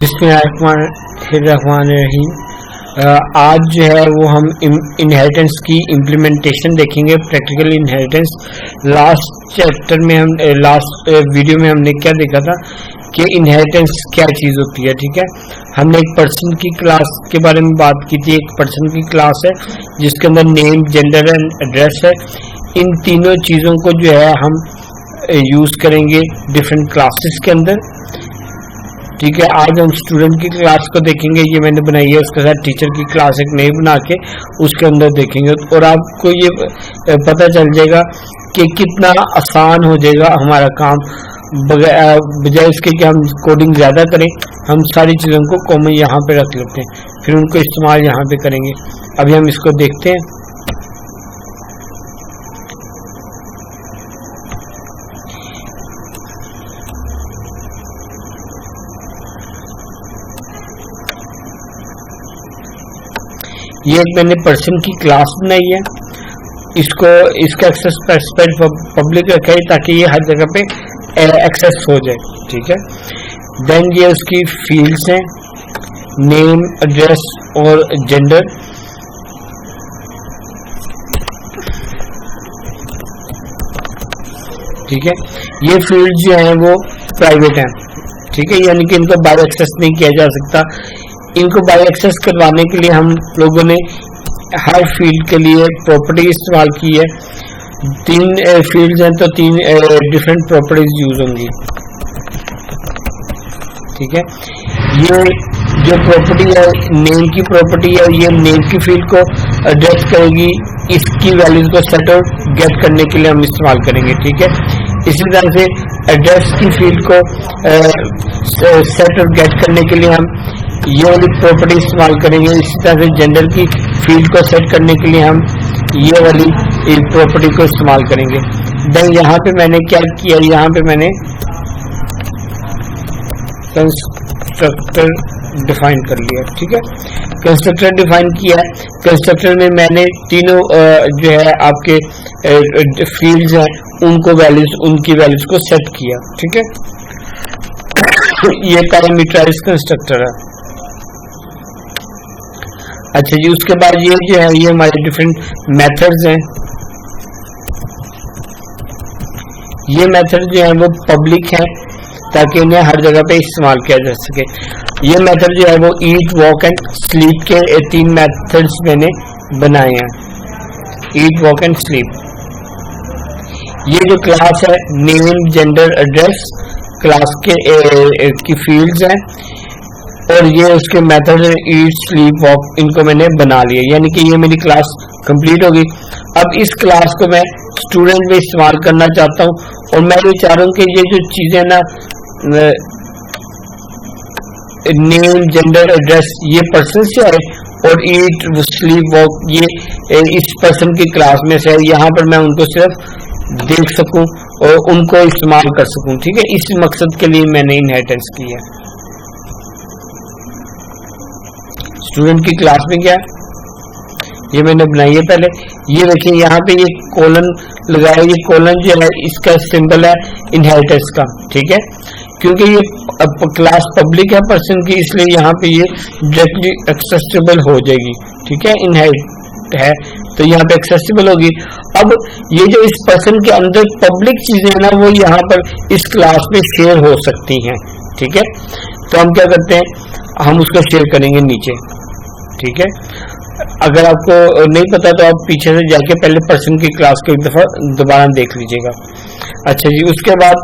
बिस्मिल्लाहिर्रहमानिर्रहीम। आज जो है वो हम इनहेरिटेंस की इम्प्लीमेंटेशन देखेंगे, प्रैक्टिकल इनहेरिटेंस। लास्ट चैप्टर में हम लास्ट वीडियो में हमने क्या देखा था कि इनहेरिटेंस क्या चीज़ होती है। ठीक है, हमने एक पर्सन की क्लास के बारे में बात की थी। एक पर्सन की क्लास है जिसके अंदर नेम, जेंडर एंड एड्रेस है। इन तीनों चीज़ों को जो है हम यूज़ करेंगे डिफरेंट क्लासेस के अंदर। ठीक है, आज हम स्टूडेंट की क्लास को देखेंगे, ये मैंने बनाई है। उसके साथ टीचर की क्लास एक नई बना के उसके अंदर देखेंगे और आपको ये पता चल जाएगा कि कितना आसान हो जाएगा हमारा काम। बजाय इसके कि हम कोडिंग ज़्यादा करें, हम सारी चीज़ों को कॉमन यहाँ पे रख लेते हैं, फिर उनको इस्तेमाल यहाँ पे करेंगे। अभी हम इसको देखते हैं। ये एक मैंने पर्सन की क्लास बनाई है, इसका एक्सेस स्पेसिफाइड पब्लिक रखा है ताकि ये हर जगह पे एक्सेस हो जाए। ठीक है, देन ये उसकी फील्ड्स हैं, नेम, एड्रेस और जेंडर। ठीक है, ये फील्ड जो हैं वो प्राइवेट हैं। ठीक है, यानी कि इनको बाय एक्सेस नहीं किया जा सकता। इनको बाय एक्सेस करवाने के लिए हम लोगों ने हर फील्ड के लिए प्रॉपर्टी इस्तेमाल की है। 3 फील्ड्स हैं तो 3 डिफरेंट प्रॉपर्टीज यूज होंगी। ठीक है, ये जो प्रॉपर्टी है नेम की प्रॉपर्टी है, ये नेम की फील्ड को एड्रेस करेगी। इसकी वैल्यूज को सेट और गेट करने के लिए हम इस्तेमाल करेंगे। ठीक है, इसी तरह से एड्रेस की फील्ड को सेट और गेट करने के लिए हम ये वाली प्रॉपर्टी इस्तेमाल करेंगे। इसी तरह से जेंडर की फील्ड को सेट करने के लिए हम ये वाली प्रॉपर्टी को इस्तेमाल करेंगे। देन यहाँ पे मैंने क्या किया, यहाँ पे मैंने कंस्ट्रक्टर डिफाइन कर लिया। ठीक है, कंस्ट्रक्टर डिफाइन किया है। कंस्ट्रक्टर में मैंने तीनों जो है आपके फील्ड्स हैं उनको वैल्यूज, उनकी वैल्यूज को सेट किया। ठीक है, ये पैरामीटराइज कंस्ट्रक्टर है। अच्छा जी, उसके बाद ये जो है ये हमारे डिफरेंट मेथड्स हैं। ये मेथड जो है वो पब्लिक है ताकि इन्हें हर जगह पे इस्तेमाल किया जा सके। ये मेथड जो है वो ईट, वॉक एंड स्लीप के 3 मेथड्स मैंने बनाए हैं। ईट, वॉक एंड स्लीप। ये जो क्लास है नेम, जेंडर, एड्रेस क्लास के की फील्ड्स हैं और ये उसके मेथड है ईट, स्लीप, वॉक। इनको मैंने बना लिया, यानी कि ये मेरी क्लास कंप्लीट होगी। अब इस क्लास को मैं स्टूडेंट में इस्तेमाल करना चाहता हूँ और मैं ये चाह रहा हूँ कि ये जो चीजें ना नेम, जेंडर, एड्रेस ये पर्सन से आए और ईट, स्लीप, वॉक ये इस पर्सन की क्लास में से। यहाँ पर मैं उनको सिर्फ देख सकूं और उनको इस्तेमाल कर सकूं। ठीक है, इस मकसद के लिए मैंने इनहेरिटेंस की है। स्टूडेंट की क्लास में क्या ये मैंने बनाई है पहले। ये देखिए यहाँ पे ये कॉलन लगाया, ये कॉलन जो है इसका सिंबल है इनहेरिटेंस का। ठीक है, क्योंकि ये क्लास पब्लिक है पर्सन की, इसलिए यहाँ पे ये डायरेक्टली एक्सेसिबल हो जाएगी। ठीक है, इनहेरिट है तो यहाँ पे एक्सेसिबल होगी। अब ये जो इस पर्सन के अंदर पब्लिक चीजें हैं ना वो यहाँ पर इस क्लास में शेयर हो सकती हैं। ठीक है, तो हम क्या करते हैं, हम उसको शेयर करेंगे नीचे। ठीक है, अगर आपको नहीं पता तो आप पीछे से जाके पहले पर्सन की क्लास को एक दफा दोबारा देख लीजिएगा। अच्छा जी, उसके बाद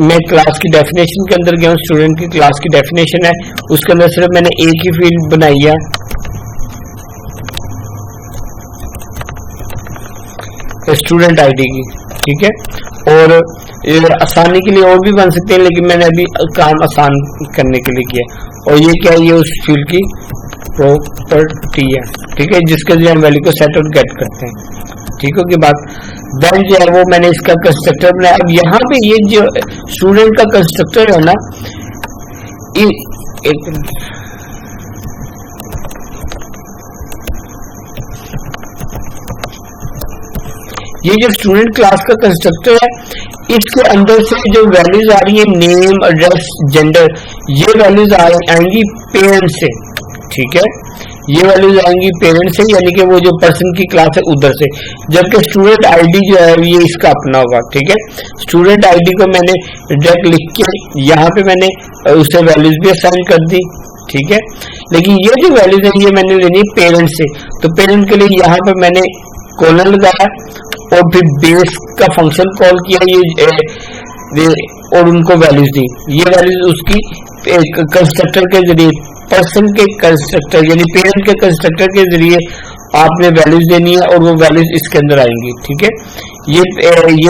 मैं क्लास की डेफिनेशन के अंदर गया हूँ। स्टूडेंट की क्लास की डेफिनेशन है, उसके अंदर सिर्फ मैंने एक ही फील्ड बनाई है, स्टूडेंट आईडी की। ठीक है, और आसानी के लिए और भी बन सकते हैं, लेकिन मैंने अभी काम आसान करने के लिए किया। और ये क्या है, ये उस फील्ड की प्रॉपर्टी है। ठीक है, जिसके लिए हम वैल्यू को सेट और गेट करते हैं। ठीक हो की बात। देन जो है वो मैंने इसका कंस्ट्रक्टर बनाया। अब यहाँ पे ये जो स्टूडेंट का कंस्ट्रक्टर है ना, एक ये जो स्टूडेंट क्लास का कंस्ट्रक्टर है इसके अंदर से जो वैल्यूज आ रही है नेम, एड्रेस, जेंडर, ये वैल्यूज आएंगी पेरेंट से, ठीक है, ये वैल्यूज आएंगी पेरेंट से, यानी कि वो जो पर्सन की क्लास है उधर से। जबकि स्टूडेंट आईडी जो है ये इसका अपना होगा, ठीक है। स्टूडेंट आईडी को मैंने डायरेक्ट लिख के यहाँ पे मैंने उसे वैल्यूज भी असाइन कर दी, ठीक है। लेकिन ये जो वैल्यूज है ये मैंने लेनी है पेरेंट से, तो पेरेंट के लिए यहाँ पे मैंने कॉलन लगाया और फिर बेस का फंक्शन कॉल किया ये और उनको वैल्यूज दी। ये वैल्यूज उसकी कंस्ट्रक्टर के जरिए, पर्सन के कंस्ट्रक्टर यानी पेरेंट के कंस्ट्रक्टर के जरिए आपने वैल्यूज देनी है और वो वैल्यूज इसके अंदर आएंगी, ठीक है। ये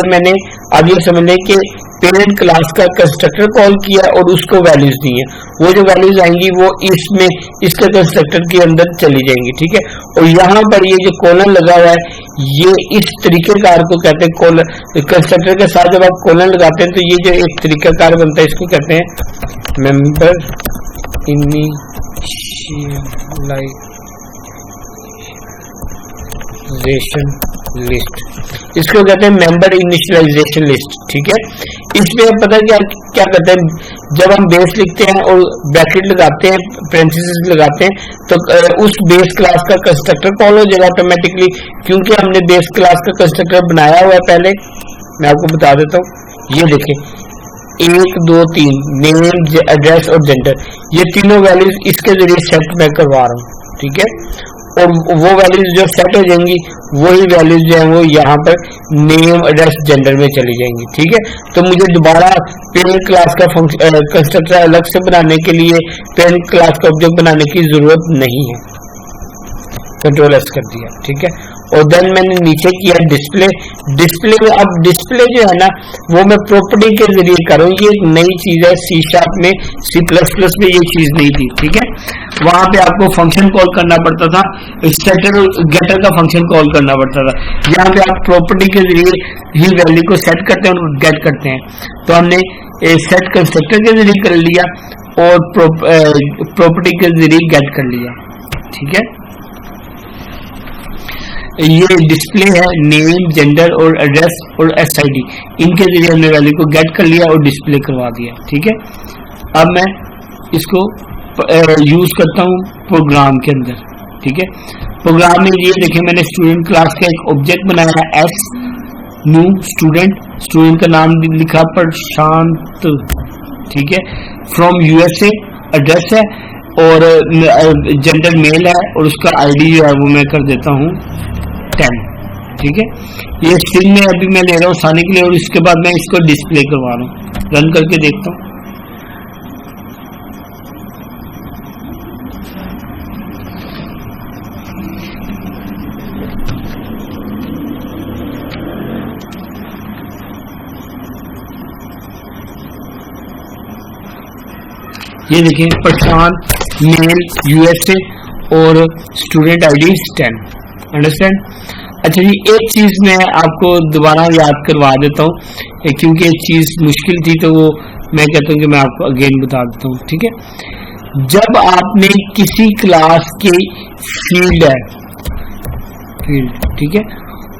मैंने अब ये समझ लें कि पेरेंट क्लास का कंस्ट्रक्टर कॉल किया और उसको वैल्यूज दी है, वो जो वैल्यूज आएंगी वो इसमें इसके कंस्ट्रक्टर के अंदर चली जाएंगी, ठीक है। और यहाँ पर ये जो कॉलन लगा हुआ है ये इस तरीकेकार को कहते हैं कॉलन। कंस्ट्रक्टर के साथ जब आप कॉलन लगाते हैं तो ये जो एक तरीकाकार बनता है इसको कहते हैं मेंबर इनिशियलाइजेशन लिस्ट, इसको कहते हैं मेंबर इनिशियलाइजेशन लिस्ट, ठीक है। इसमें अब पता क्या क्या करते हैं, जब हम बेस लिखते हैं और ब्रैकेट लगाते हैं, पेरेंथेसिस लगाते हैं, तो उस बेस क्लास का कंस्ट्रक्टर कॉल हो जाएगा ऑटोमेटिकली, क्योंकि हमने बेस क्लास का कंस्ट्रक्टर बनाया हुआ है पहले। मैं आपको बता देता हूँ, ये देखें 1 2 3 नेम, एड्रेस और जेंडर, ये तीनों वैल्यूज इसके जरिए सेट मैं करवा रहा हूँ, ठीक है। और वो वैल्यूज जो सेट हो जाएंगी वही वैल्यूज जो है वो यहाँ पर नेम, एड्रेस, जेंडर में चली जाएंगी, ठीक है। तो मुझे दोबारा पेरेंट क्लास का कंस्ट्रक्टर अलग से बनाने के लिए, पेरेंट क्लास का ऑब्जेक्ट बनाने की जरूरत नहीं है, कंट्रोल एस कर दिया, ठीक है। और देन मैंने नीचे किया डिस्प्ले। डिस्प्ले में अब डिस्प्ले जो है ना वो मैं प्रॉपर्टी के जरिए करूँ, ये एक नई चीज है, सी शार्प में, C++ में ये चीज नहीं थी, ठीक है। वहां पे आपको फंक्शन कॉल करना पड़ता था, सेटर गेटर का फंक्शन कॉल करना पड़ता था। यहाँ पे आप प्रॉपर्टी के जरिए ही वैल्यू को सेट करते हैं और गेट करते हैं। तो हमने सेट कंस्ट्रक्टर के जरिए कर लिया और प्रॉपर्टी के जरिए गेट कर लिया, ठीक है। ये डिस्प्ले है, नेम, जेंडर और एड्रेस और SID, इनके जरिए हमने वैल्यू को गेट कर लिया और डिस्प्ले करवा दिया, ठीक है। अब मैं इसको यूज करता हूँ प्रोग्राम के अंदर, ठीक है। प्रोग्राम में ये देखें मैंने स्टूडेंट क्लास का एक ऑब्जेक्ट बनाया है S न्यू स्टूडेंट, स्टूडेंट का नाम लिखा प्रशांत, ठीक है। फ्रॉम USA, एड्रेस है और जेंडर मेल है और उसका ID जो है वो मैं कर देता हूँ 10, ठीक है। ये स्ट्रिंग में अभी मैं ले रहा हूँ साने के लिए और इसके बाद मैं इसको डिस्प्ले करवा रहा हूँ, रन करके देखता हूँ। ये देखिए प्रशांत मेल USA और स्टूडेंट ID 10, अंडरस्टैंड। अच्छा जी, एक चीज मैं आपको दोबारा याद करवा देता हूँ क्योंकि एक चीज मुश्किल थी तो वो मैं कहता हूँ कि मैं आपको अगेन बता देता हूँ, ठीक है। जब आपने किसी क्लास की फील्ड है, ठीक है,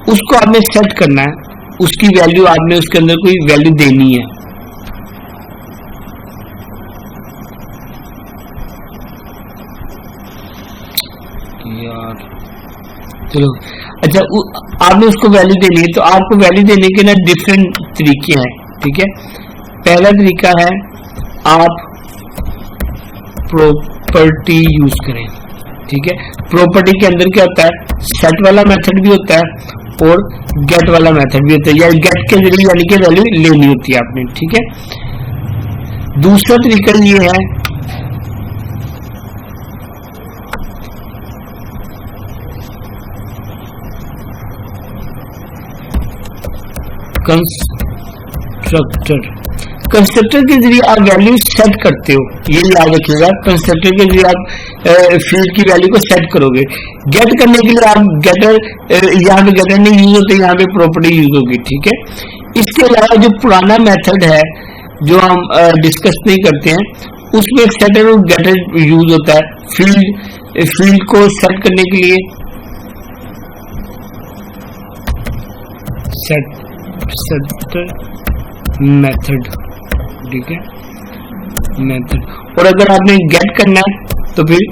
उसको आपने सेट करना है, उसकी वैल्यू आपने उसके अंदर कोई वैल्यू देनी है, यार चलो। अच्छा, आपने उसको वैल्यू देनी है तो आपको वैल्यू देने के ना डिफरेंट तरीके हैं, ठीक है। पहला तरीका है आप प्रॉपर्टी यूज करें, ठीक है। प्रॉपर्टी के अंदर क्या होता है, सेट वाला मेथड भी होता है और गेट वाला मेथड भी होता है, या गेट के जरिए यानी कि वैल्यू लेनी होती है आपने, ठीक है। दूसरा तरीका ये है कंस्ट्रक्टर के जरिए आप वैल्यू सेट करते हो, ये याद रखिएगा। कंस्ट्रक्टर के जरिए आप फील्ड की वैल्यू को सेट करोगे। गेट करने के लिए आप गेटर, यहाँ पे गेटर नहीं यूज होते, यहाँ पे प्रॉपर्टी यूज होगी, ठीक है। इसके अलावा जो पुराना मेथड है जो हम डिस्कस नहीं करते हैं, उसमें सेटर और गेटर यूज होता है फील्ड को सेट करने के लिए। सेटर मेथड, ठीक है, मेथड। और अगर आपने गेट करना है तो फिर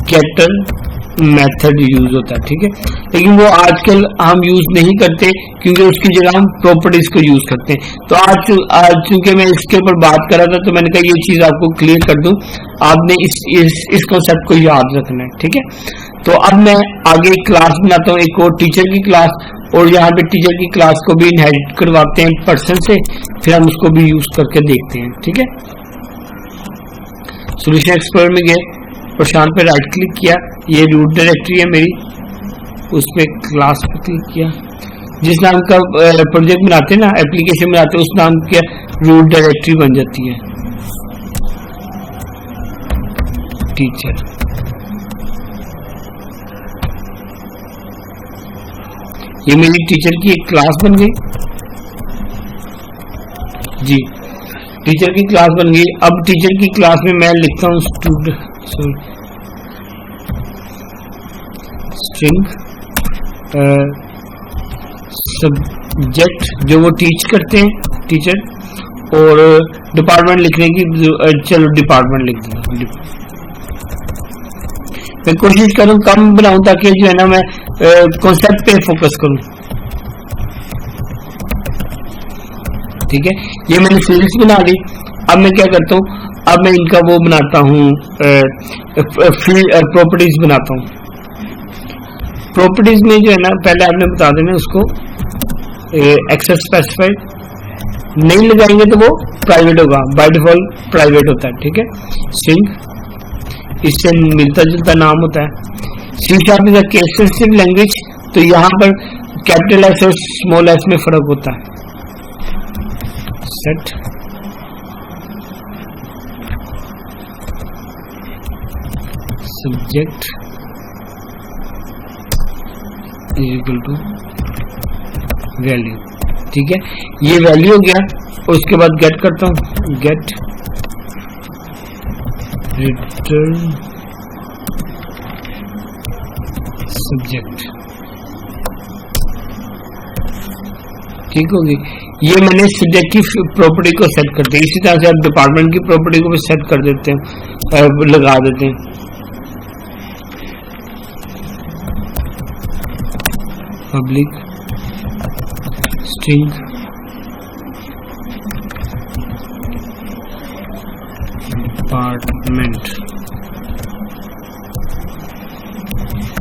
गेटर मेथड यूज होता है, ठीक है। लेकिन वो आजकल हम यूज नहीं करते क्योंकि उसकी जगह हम प्रॉपर्टीज को यूज करते हैं। तो आज चूंकि मैं इसके ऊपर बात कर रहा था तो मैंने कहा ये चीज आपको क्लियर कर दूं, आपने इस कॉन्सेप्ट को याद रखना है, ठीक है। तो अब मैं आगे क्लास बनाता हूँ, एक और टीचर की क्लास, और यहाँ पे टीचर की क्लास को भी इनहेरिट करवाते हैं पर्सन से, फिर हम उसको भी यूज करके देखते हैं, ठीक है। सॉल्यूशन एक्सप्लोरर में गए, प्रशांत पे राइट क्लिक किया, ये रूट डायरेक्टरी है मेरी, उसमें क्लास पे क्लिक किया, जिस नाम का प्रोजेक्ट बनाते हैं ना, एप्लीकेशन बनाते हैं, उस नाम की रूट डायरेक्टरी बन जाती है टीचर। ये मेरी टीचर की एक क्लास बन गई जी, टीचर की क्लास बन गई। अब टीचर की क्लास में मैं लिखता हूँ स्ट्रिंग सब्जेक्ट, जो वो टीच करते हैं टीचर, और डिपार्टमेंट लिखने की, चलो डिपार्टमेंट लिख दूंगा। मैं कोशिश करूँ कम बनाऊं ताकि जो है ना मैं कॉन्सेप्ट पे फोकस करूं, ठीक है। ये मैंने फील्ड्स बना ली। अब मैं क्या करता हूँ, अब मैं इनका वो बनाता हूँ, प्रॉपर्टीज बनाता हूँ। प्रॉपर्टीज में जो है ना पहले आपने बता देना उसको एक्सेस स्पेसिफाइड, नहीं लगाएंगे तो वो प्राइवेट होगा, बाय डिफॉल्ट प्राइवेट होता है, ठीक है। स्ट्रिंग इससे मिलता जुलता नाम होता है। C sharp is a case sensitive language, तो यहाँ पर कैपिटल एस और स्मॉल एस में फर्क होता है। Set subject is equal to value, ठीक है, ये वैल्यू हो गया। उसके बाद गेट करता हूं, गेट रिटर्न सब्जेक्ट, ठीक होगी। ये मैंने सब्जेक्ट की प्रॉपर्टी को सेट कर दिया। इसी तरह से आप डिपार्टमेंट की प्रॉपर्टी को भी सेट कर देते हैं, लगा देते हैं। Public string department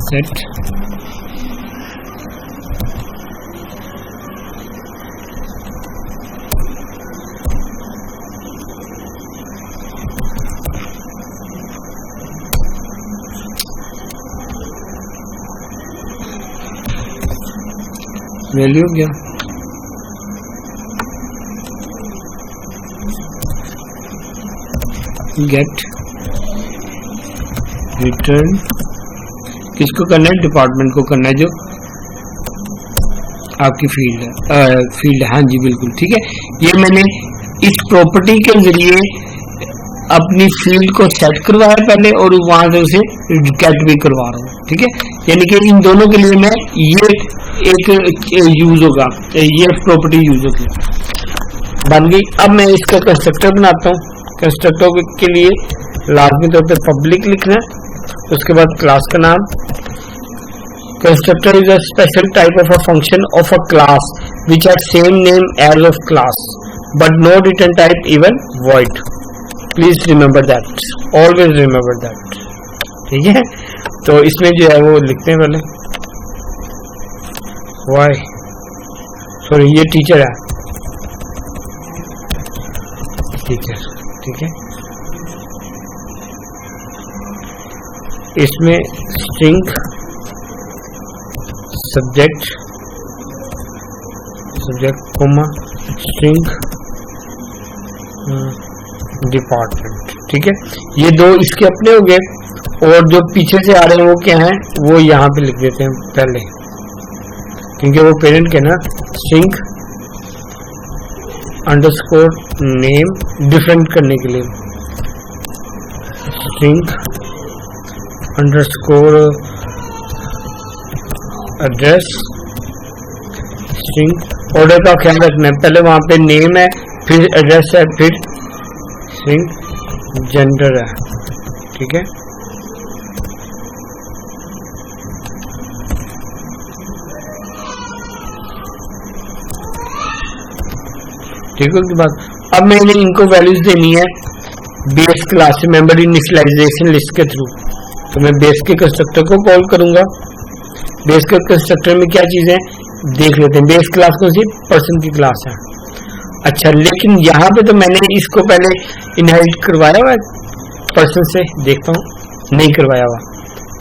set value हो गया। गेट रिटर्न किसको करना है, डिपार्टमेंट को करना है, जो आपकी फील्ड है, हाँ जी बिल्कुल ठीक है। ये मैंने इस प्रॉपर्टी के जरिए अपनी फील्ड को सेट करवाया पहले, और वहां से उसे गेट भी करवा रहा हूँ, ठीक है। यानी कि इन दोनों के लिए मैं ये एक यूज होगा, ये प्रॉपर्टी यूज होगी, बन गई। अब मैं इसका कंस्ट्रक्टर बनाता हूँ। कंस्ट्रक्टर के लिए लाजमी तौर पे पब्लिक लिखना है, उसके बाद क्लास का नाम। Constructor is a special type of a function of a class which have same name as of class but no return type even void. Please remember that, always remember that, ठीक है। तो इसमें जो है वो लिखते हैं पहले वाई, सॉरी ये टीचर है, टीचर, ठीक है। इसमें string subject comma string department, ठीक है। ये दो इसके अपने हो गए, और जो पीछे से आ रहे हैं वो क्या हैं, वो यहाँ पे लिख देते हैं पहले, क्योंकि वो पेरेंट के ना। स्ट्रिंग अंडरस्कोर नेम डिफरेंट करने के लिए, string underscore address, string order का ख्याल रखना है, पहले वहां पे नेम है, फिर एड्रेस है, फिर स्ट्रिंग जेंडर है, ठीक है। ठीक है बात। अब मैंने इनको वैल्यूज देनी है बेस क्लास से मेंबर इनिशियलाइजेशन लिस्ट के थ्रू, तो मैं बेस के कंस्ट्रक्टर को कॉल करूंगा। बेस के कंस्ट्रक्टर में क्या चीजें देख लेते हैं। बेस क्लास कौन सी, पर्सन की क्लास है। अच्छा, लेकिन यहाँ पे तो मैंने इसको पहले इनहेरिट करवाया हुआ पर्सन से, देखता हूँ नहीं करवाया हुआ,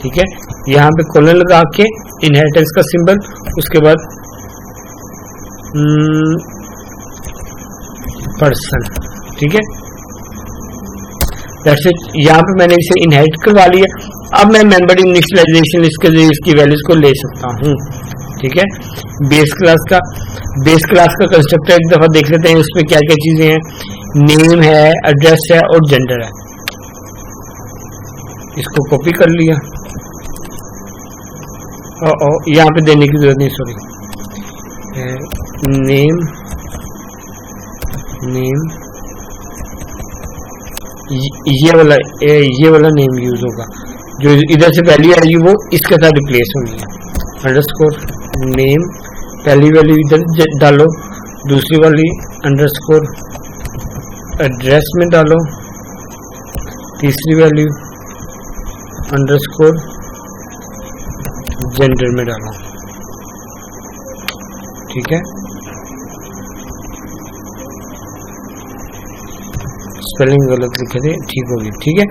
ठीक है। यहाँ पे कॉलन लगा के इनहेरिटेंस का सिंबल, उसके बाद पर्सन, ठीक है। That's it. यहाँ पे मैंने इसे इनहेरिट करवा लिया। अब मैं मेंबर इनिशियलाइजेशन लिस्ट के जरिए इसकी वैल्यूज को ले सकता हूँ, ठीक है। बेस क्लास का कंस्ट्रक्टर एक दफा देख लेते हैं, उसमें क्या क्या चीजें हैं। नेम है, एड्रेस है और जेंडर है। इसको कॉपी कर लिया, यहाँ पे देने की जरूरत नहीं, सॉरी। नेम ये वाला नेम यूज होगा, जो इधर से वैल्यू आएगी वो इसके साथ रिप्लेस होनी है। अंडरस्कोर नेम, पहली वैल्यू इधर डालो, दूसरी वाली अंडरस्कोर एड्रेस में डालो, तीसरी वैल्यू अंडरस्कोर जेंडर में डालो, ठीक है। स्पेलिंग गलत लिखे थे, ठीक होगी, ठीक है।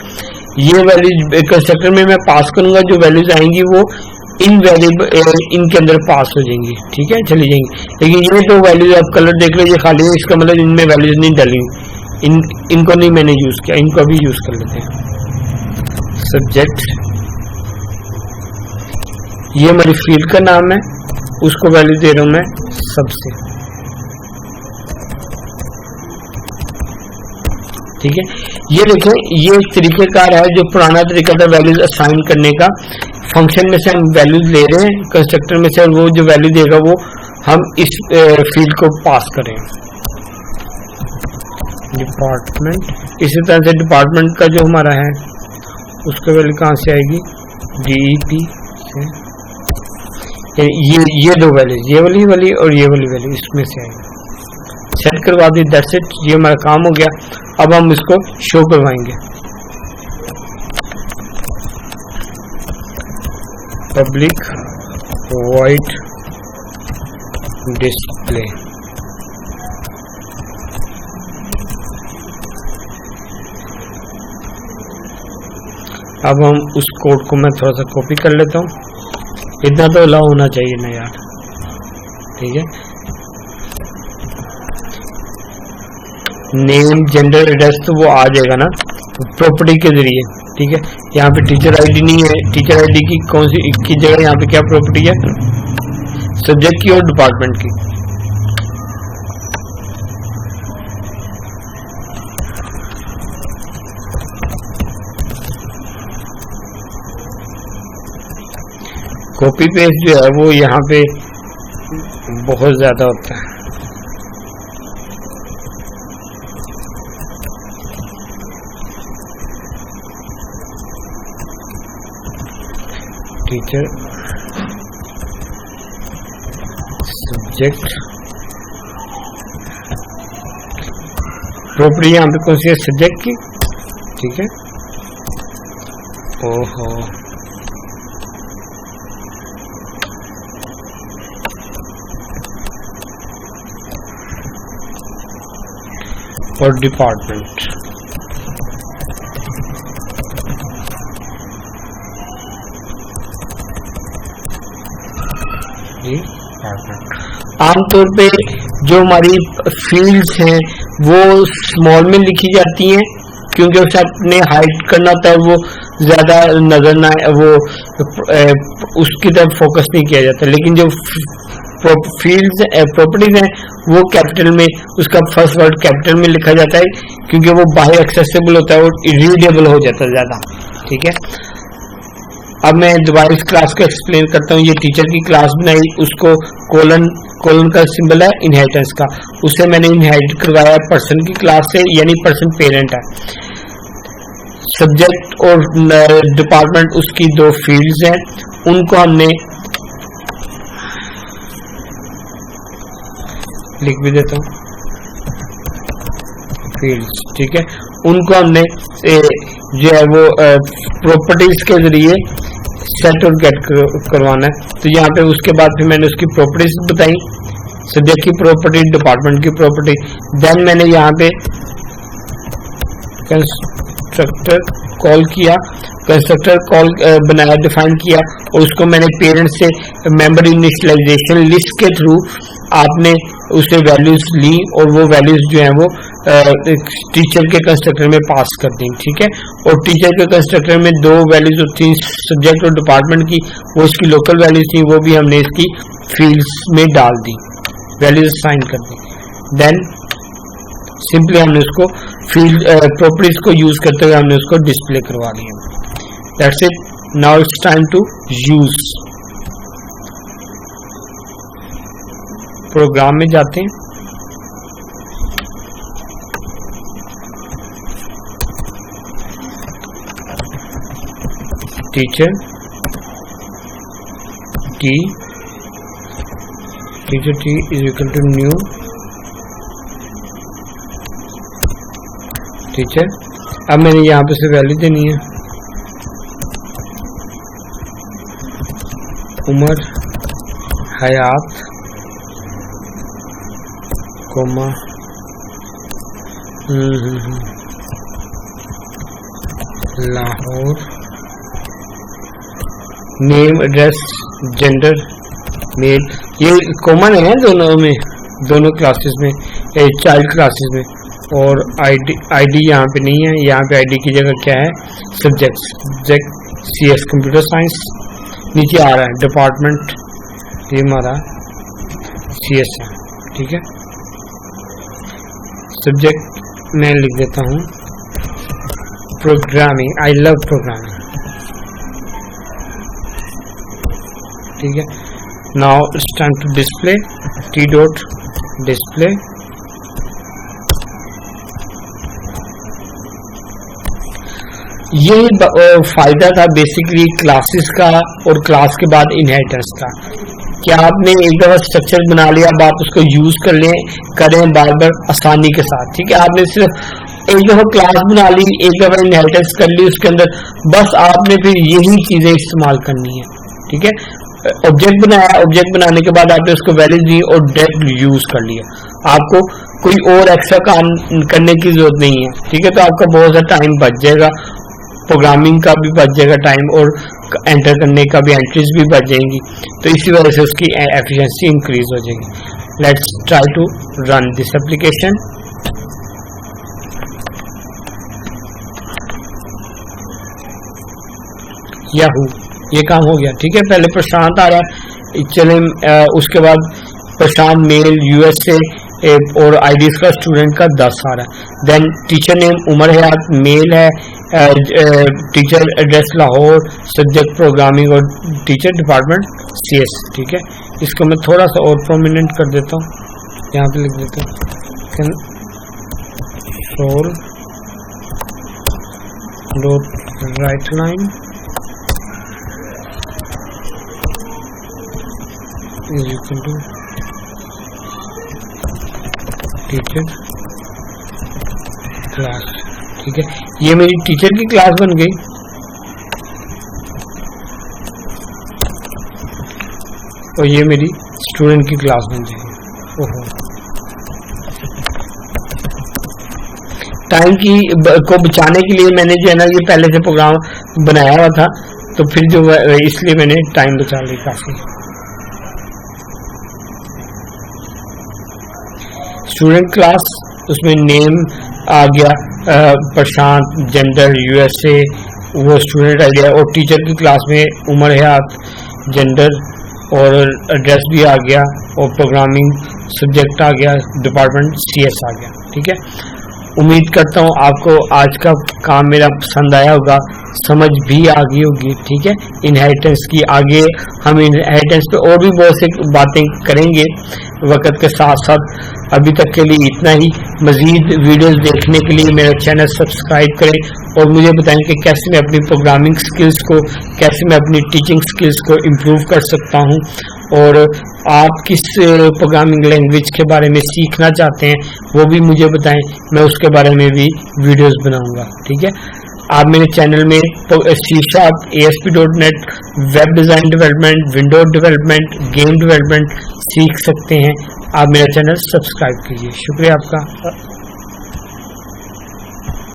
ये वैल्यूज कंस्ट्रक्टर में मैं पास करूंगा, जो वैल्यूज आएंगी वो इन वेरिएबल इनके अंदर पास हो जाएंगी, ठीक है, चली जाएंगी। लेकिन ये तो वैल्यूज आप कलर देख लो, ये खाली है, इसका मतलब इनमें वैल्यूज नहीं डाली, इनको नहीं मैंने यूज किया, इनको भी यूज कर लेते हैं। सब्जेक्ट, ये हमारी फील्ड का नाम है, उसको वैल्यू दे रहा हूं मैं सबसे, ठीक है। ये देखें, ये एक तरीकेकार है, जो पुराना तरीका था वैल्यूज असाइन करने का। फंक्शन में से हम वैल्यूज ले रहे हैं कंस्ट्रक्टर में से, और वो जो वैल्यू देगा वो हम इस फील्ड को पास करें। डिपार्टमेंट, इसी तरह से डिपार्टमेंट का जो हमारा है उसका वैल्यू कहाँ से आएगी, DEP से। ये दो वैल्यूज, ये वाली और ये वाली वैल्यू इसमें से आएगी। सेट करवा दी, दैट्स इट। ये हमारा काम हो गया। अब हम इसको शो करवाएंगे। पब्लिक वॉइड डिस्प्ले, अब हम उस कोड को मैं थोड़ा सा कॉपी कर लेता हूँ, इतना तो अलाउ होना चाहिए ना यार, ठीक है। नेम, जेंडर, एड्रेस तो वो आ जाएगा ना प्रॉपर्टी के जरिए, ठीक है। यहाँ पे टीचर आईडी नहीं है, टीचर आईडी की कौन सी की जगह यहाँ पे क्या प्रॉपर्टी है, सब्जेक्ट की और डिपार्टमेंट की। कॉपी पेस्ट जो है वो यहाँ पे बहुत ज्यादा होता है। टीचर, सब्जेक्ट, प्रॉपर्टी यहाँ पे कौन सी है, सब्जेक्ट की, ठीक है। ओहो, और डिपार्टमेंट, आमतौर पे जो हमारी फील्ड्स हैं वो स्मॉल में लिखी जाती हैं, क्योंकि उसे अपने हाइड करना होता है, वो ज्यादा नजर ना, वो उसकी तरफ फोकस नहीं किया जाता। लेकिन जो फील्ड्स प्रॉपर्टीज हैं वो कैपिटल में, उसका फर्स्ट वर्ड कैपिटल में लिखा जाता है, क्योंकि वो बाहर एक्सेसिबल होता है और रीडेबल हो जाता है ज्यादा, ठीक है। अब मैं दोबारा इस क्लास को एक्सप्लेन करता हूँ। ये टीचर की क्लास बनाई, उसको कोलन का सिंबल है इनहेरिटेंस का, उसे मैंने इनहेरिट करवाया पर्सन की क्लास से, यानी पर्सन पेरेंट है। सब्जेक्ट और डिपार्टमेंट उसकी दो फील्ड्स हैं, उनको हमने लिख भी देता हूँ फील्ड्स, ठीक है। उनको हमने जो है वो प्रॉपर्टीज के जरिए सेट और गेट करवाना है। तो यहाँ पे उसके बाद फिर मैंने उसकी प्रॉपर्टीज बताई, सब्जेक्ट की प्रॉपर्टी, डिपार्टमेंट की प्रॉपर्टी। देन मैंने यहाँ पे कंस्ट्रक्टर कॉल किया, कंस्ट्रक्टर कॉल बनाया, डिफाइन किया, और उसको मैंने पेरेंट से मेंबर इनिशियलाइजेशन लिस्ट के थ्रू आपने उसे वैल्यूज ली, और वो वैल्यूज जो है वो टीचर के कंस्ट्रक्टर में पास कर दी, ठीक है। और टीचर के कंस्ट्रक्टर में दो वैल्यूज होती हैं सब्जेक्ट और डिपार्टमेंट की, वो इसकी लोकल वैल्यूज थी, वो भी हमने इसकी फील्ड्स में डाल दी, वैल्यूज असाइन कर दी। देन सिंपली हमने उसको फील्ड प्रॉपर्टीज को यूज करते हुए हमने उसको डिस्प्ले करवा लिया। That's it, now it's time to use. Program में जाते हैं, teacher T is equal to new teacher. अब मैंने यहाँ पे से वैल्यू देनी है Umar Hayat comma Lahore, name address gender male. ये कॉमन है दोनों में, दोनों क्लासेस में, चाइल्ड क्लासेस में। और आईडी यहाँ पे नहीं है, यहाँ पे आईडी की जगह क्या है सब्जेक्ट CS कंप्यूटर साइंस। नीचे आ रहा है डिपार्टमेंट, ये हमारा CS है, ठीक है। सब्जेक्ट मैं लिख देता हूँ प्रोग्रामिंग, आई लव प्रोग्रामिंग, ठीक है। Now it's time to display, T dot display. यही फायदा था बेसिकली क्लासेस का और क्लास के बाद इनहेरिटेंस का। क्या आपने एक दफा स्ट्रक्चर बना लिया, अब आप उसको यूज करें बार बार आसानी के साथ, ठीक है। आपने सिर्फ एक दफा क्लास बना ली, एक दफा इनहेरिटेंस कर ली उसके अंदर, बस आपने फिर यही चीजें इस्तेमाल करनी है, ठीक है। ऑब्जेक्ट बनाया, ऑब्जेक्ट बनाने के बाद आपने उसको वैल्यू दी और डायरेक्ट यूज कर लिया, आपको कोई और एक्स्ट्रा काम करने की जरूरत नहीं है, ठीक है। तो आपका बहुत सा टाइम बच जाएगा, प्रोग्रामिंग का भी बच जाएगा टाइम, और एंटर करने का भी, एंट्रीज भी बच जाएंगी। तो इसी वजह से उसकी एफिशिएंसी इंक्रीज हो जाएगी। Let's try to run this application. Yahoo, ये काम हो गया, ठीक है। पहले प्रशांत आ रहा है, चले उसके बाद प्रशांत मेल USA और आईडीज का स्टूडेंट का 10 आ रहा है। देन टीचर नेम उमर हयात मेल है, teacher address Lahore, subject programming और टीचर डिपार्टमेंट CS, ठीक है। इसको मैं थोड़ा सा और प्रोमिनेंट कर देता हूँ, यहाँ पे लिख देता हूँ console dot write line is equal to teacher class, ठीक है। ये मेरी टीचर की क्लास बन गई, और ये मेरी स्टूडेंट की क्लास बन जाएगी। ओहो, टाइम की को बचाने के लिए मैंने जो है ना ये पहले से प्रोग्राम बनाया हुआ था, तो फिर जो इसलिए मैंने टाइम बचा लिया काफी। स्टूडेंट क्लास, उसमें नेम आ गया प्रशांत, जेंडर USA, वो स्टूडेंट आ गया, और टीचर की क्लास में उमर हयात, जेंडर और एड्रेस भी आ गया, और प्रोग्रामिंग सब्जेक्ट आ गया, डिपार्टमेंट CS आ गया, ठीक है। उम्मीद करता हूँ आपको आज का काम मेरा पसंद आया होगा। समझ भी आ गई होगी। ठीक है, इनहेरिटेंस की आगे हम इनहेरिटेंस पे और भी बहुत सी बातें करेंगे वक्त के साथ साथ। अभी तक के लिए इतना ही। मजीद वीडियोस देखने के लिए मेरा चैनल सब्सक्राइब करें और मुझे बताएं कि कैसे मैं अपनी प्रोग्रामिंग स्किल्स को, कैसे मैं अपनी टीचिंग स्किल्स को इम्प्रूव कर सकता हूं, और आप किस प्रोग्रामिंग लैंग्वेज के बारे में सीखना चाहते हैं वो भी मुझे बताएं, मैं उसके बारे में भी वीडियोस बनाऊंगा। ठीक है, आप मेरे चैनल में C#, ASP.NET, web design development, window development, game development सीख सकते हैं। आप मेरा चैनल सब्सक्राइब कीजिए। शुक्रिया आपका।